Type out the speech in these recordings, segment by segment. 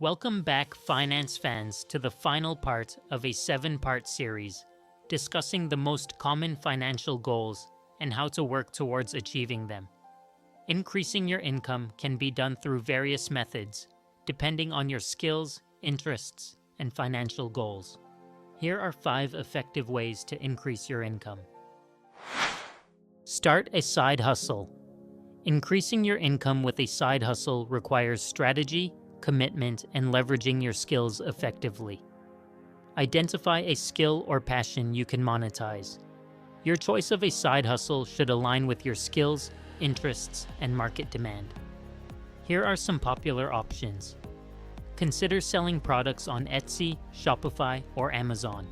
Welcome back, finance fans, to the final part of a 7-part series discussing the most common financial goals and how to work towards achieving them. Increasing your income can be done through various methods, depending on your skills, interests, and financial goals. Here are 5 effective ways to increase your income. Start a side hustle. Increasing your income with a side hustle requires strategy, commitment, and leveraging your skills effectively. Identify a skill or passion you can monetize. Your choice of a side hustle should align with your skills, interests, and market demand. Here are some popular options. Consider selling products on Etsy, Shopify, or Amazon.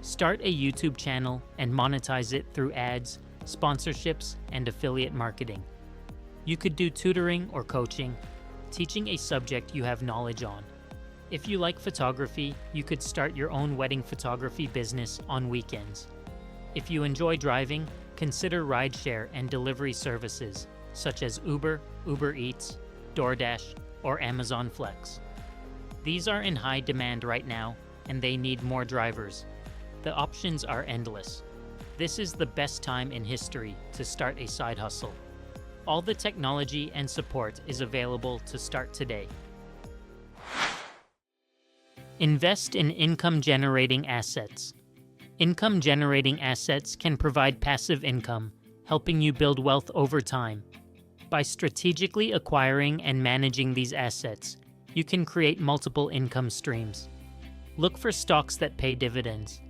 Start a YouTube channel and monetize it through ads, sponsorships, and affiliate marketing. You could do tutoring or coaching, teaching a subject you have knowledge on. If you like photography, you could start your own wedding photography business on weekends. If you enjoy driving, consider rideshare and delivery services such as Uber, Uber Eats, DoorDash, or Amazon Flex. These are in high demand right now, and they need more drivers. The options are endless. This is the best time in history to start a side hustle. All the technology and support is available to start today. Invest in income-generating assets. Income-generating assets can provide passive income, helping you build wealth over time. By strategically acquiring and managing these assets, you can create multiple income streams. Look for stocks that pay dividends.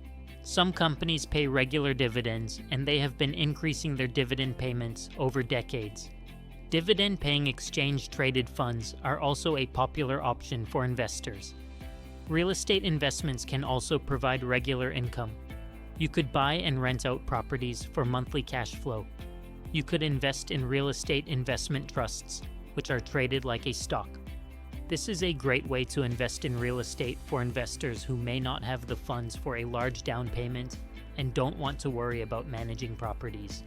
Some companies pay regular dividends, and they have been increasing their dividend payments over decades. Dividend-paying exchange-traded funds are also a popular option for investors. Real estate investments can also provide regular income. You could buy and rent out properties for monthly cash flow. You could invest in real estate investment trusts, which are traded like a stock. This is a great way to invest in real estate for investors who may not have the funds for a large down payment and don't want to worry about managing properties.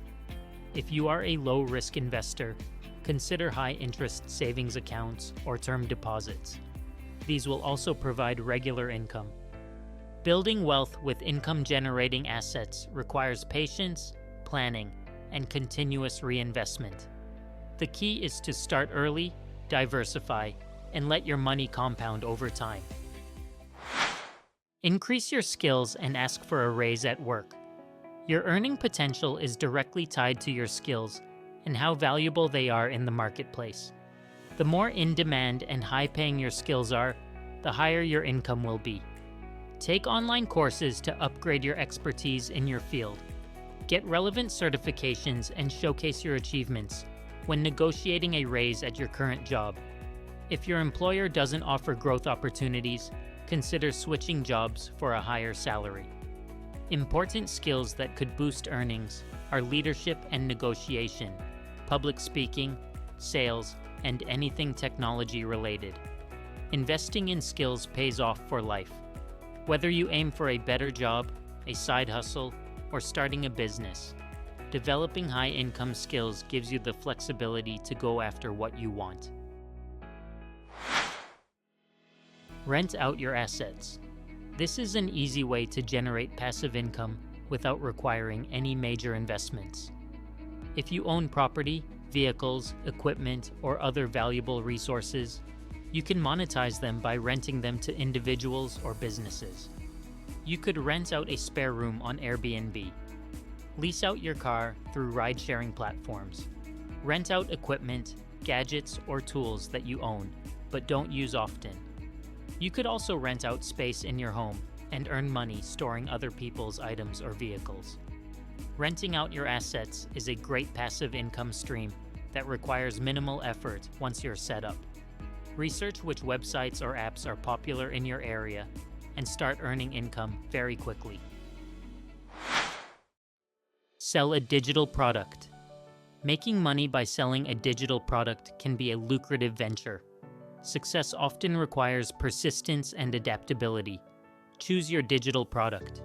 If you are a low-risk investor, consider high-interest savings accounts or term deposits. These will also provide regular income. Building wealth with income-generating assets requires patience, planning, and continuous reinvestment. The key is to start early, diversify, and let your money compound over time. Increase your skills and ask for a raise at work. Your earning potential is directly tied to your skills and how valuable they are in the marketplace. The more in-demand and high-paying your skills are, the higher your income will be. Take online courses to upgrade your expertise in your field. Get relevant certifications and showcase your achievements when negotiating a raise at your current job. If your employer doesn't offer growth opportunities, consider switching jobs for a higher salary. Important skills that could boost earnings are leadership and negotiation, public speaking, sales, and anything technology related. Investing in skills pays off for life. Whether you aim for a better job, a side hustle, or starting a business, developing high-income skills gives you the flexibility to go after what you want. Rent out your assets. This is an easy way to generate passive income without requiring any major investments. If you own property, vehicles, equipment, or other valuable resources, you can monetize them by renting them to individuals or businesses. You could rent out a spare room on Airbnb. Lease out your car through ride-sharing platforms. Rent out equipment, gadgets, or tools that you own, but don't use often. You could also rent out space in your home and earn money storing other people's items or vehicles. Renting out your assets is a great passive income stream that requires minimal effort once you're set up. Research which websites or apps are popular in your area and start earning income very quickly. Sell a digital product. Making money by selling a digital product can be a lucrative venture. Success often requires persistence and adaptability. Choose your digital product.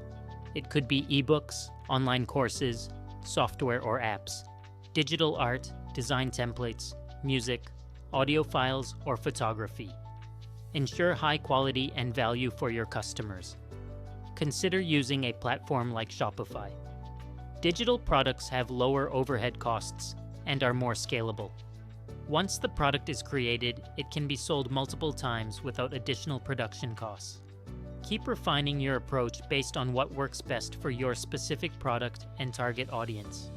It could be ebooks, online courses, software or apps, digital art, design templates, music, audio files, or photography. Ensure high quality and value for your customers. Consider using a platform like Shopify. Digital products have lower overhead costs and are more scalable. Once the product is created, it can be sold multiple times without additional production costs. Keep refining your approach based on what works best for your specific product and target audience.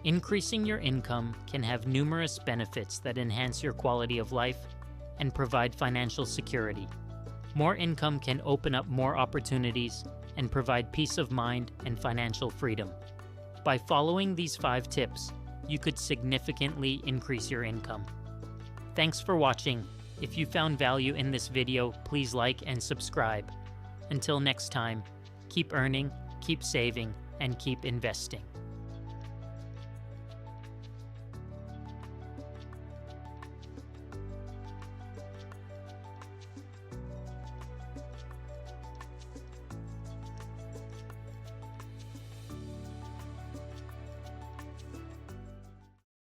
Increasing your income can have numerous benefits that enhance your quality of life and provide financial security. More income can open up more opportunities and provide peace of mind and financial freedom. By following these 5 tips, you could significantly increase your income. Thanks for watching. If you found value in this video, please like and subscribe. Until next time, keep earning, keep saving, and keep investing.